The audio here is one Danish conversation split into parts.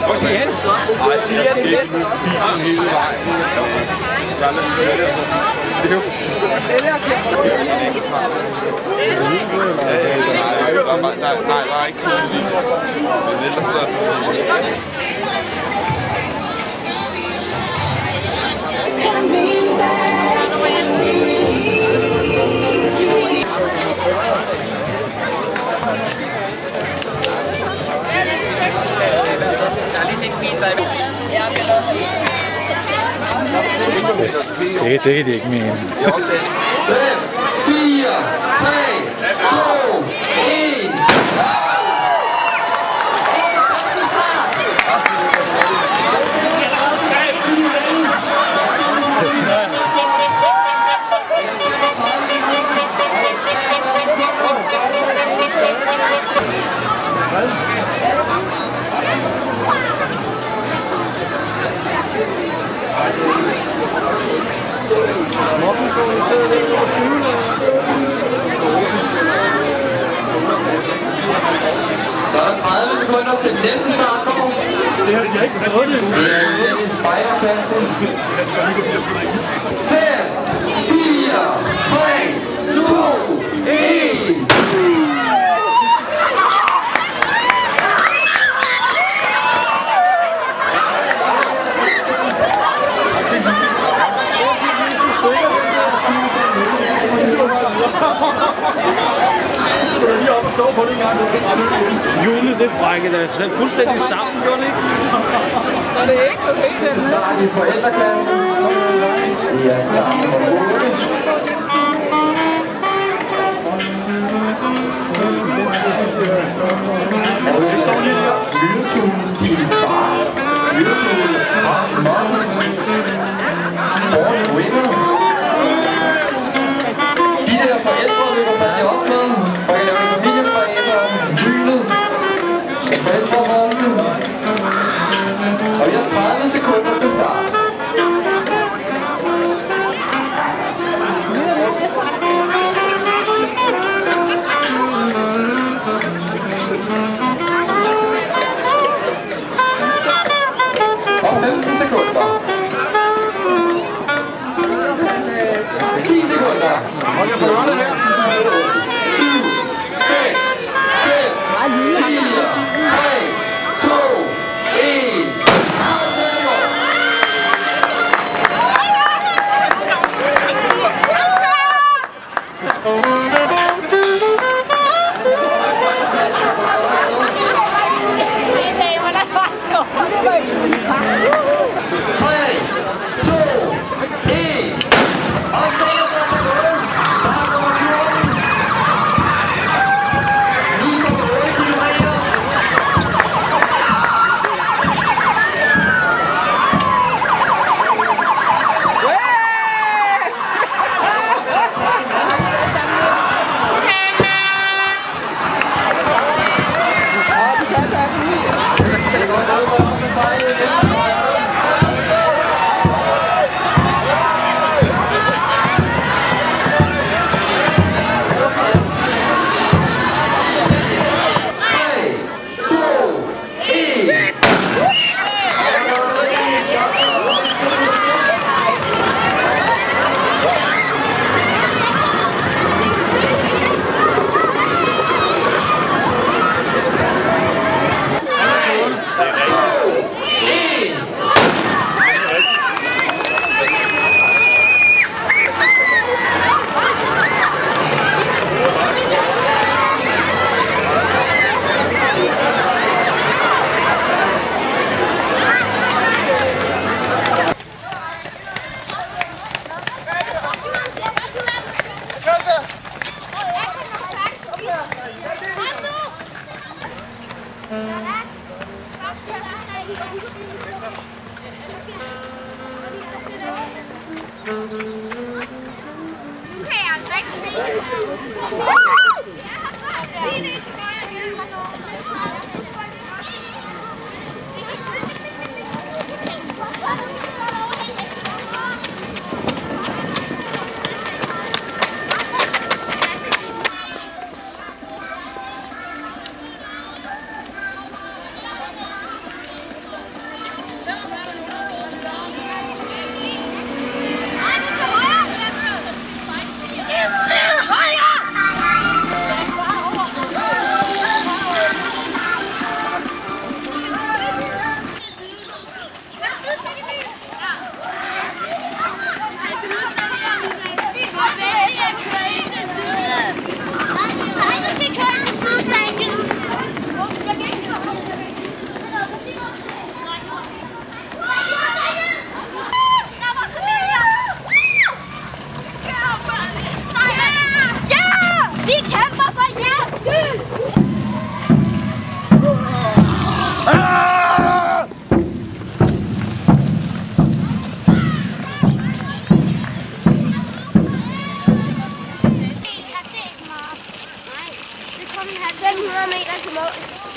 Hvor skal I hen? Nej, skal jeg hen? Hele vejen. Nej, der er ikke noget lige. Det er lidt så. Det kan de ikke mene. 5, 4, 3, 2, 1. Så er der 30 sekunder til næste startgård. Det har de ikke fået det. Det er spejderklassen. 5, 4, 3, 2, 1. Hjulet, det brækkede der selv fuldstændig sammen, gjorde det ikke? Og det er ikke så fedt. Så starter vi forældreklassen. Det er starten for 8. Og det står lige der. Lyretunen til far. Lyretunen fra Moms. Born winner. De der forældre løber sandelig også med. For at lave en familiefræser. Lynet. Forældrerunden. Og vi har 30 sekunder til start. Og 15 sekunder. 10 sekunder. Og jeg får gøre det her. 7, 6, 5, 4, 3, 2, 1. Nu kan jeg altså ikke se.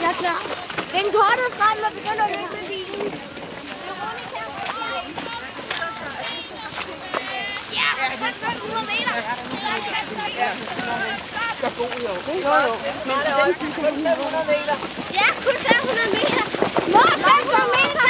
Jeg er klar. Den kortet frem og begynder at løbe med bilen. Ja, 500 meter. Ja, kun 500 meter. Nå, 500 meter.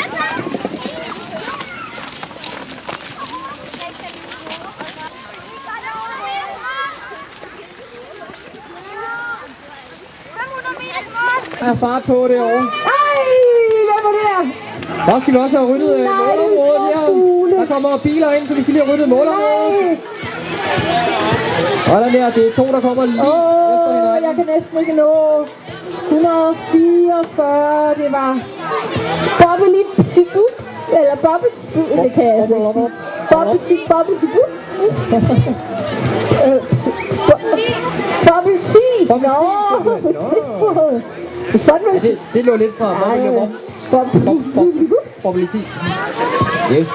Der er fart på det over. Ej, hvad var det her? Der skal vi også have ryddet målområdet her. Der kommer biler ind, så vi skal lige have ryddet målområdet. Sådan der, det er 2, der kommer lige efter hinanden. Jeg kan næsten ikke nå. 144, det var Bobbely Tibut. Eller Bobbely Tibut, det kan jeg altså ikke sige. Bobbely Tibut. Bobbely Tibut. Nå. Sådan Ja, det lå lidt fra Bobbely. Yes.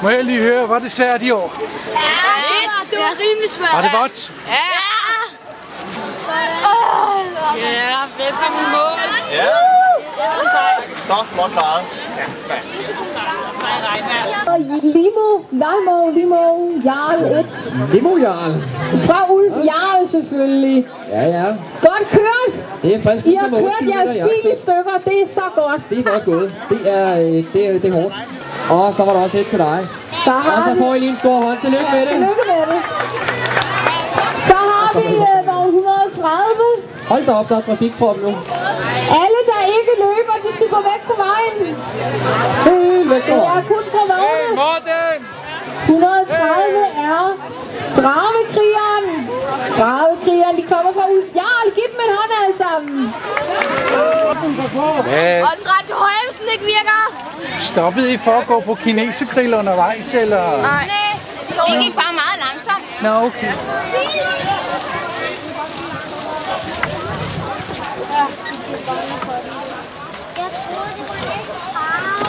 Må jeg lige høre, var det svært i år? Ja, det var rimelig svært. Var det godt? Ja. Ja, velkommen i mål. Ja. Så flot klaret. Limo, Jarl 1. Limo-jarl. Fra Ulf Jarl selvfølgelig. Ja. Godt kørt. Det er frisk. I har kørt jeres bil i stykker, det er så godt. Det er godt gået. Det er hårdt. Og så var der også et til dig. Så Og har så vi... får I lige en stor hånd. Tillykke med det. Tillykke med det. Så har vi vogn 130. Hold da op, der er trafikprop nu. Alle, der ikke løber, de skal gå væk på vejen. Væk Det er kun på Hey, vogne. Morten! 130 er Dragekrigeren. Dragekrigeren, de kommer fra Ulf Jarl. Giv dem en hånd alle sammen. Og den ret til højre, hvis den ikke virker. Stoppede I for at gå på kinesergrill undervejs, eller? Nej, det gik bare meget langsomt. Nå, okay. Jeg troede, det var lidt farve.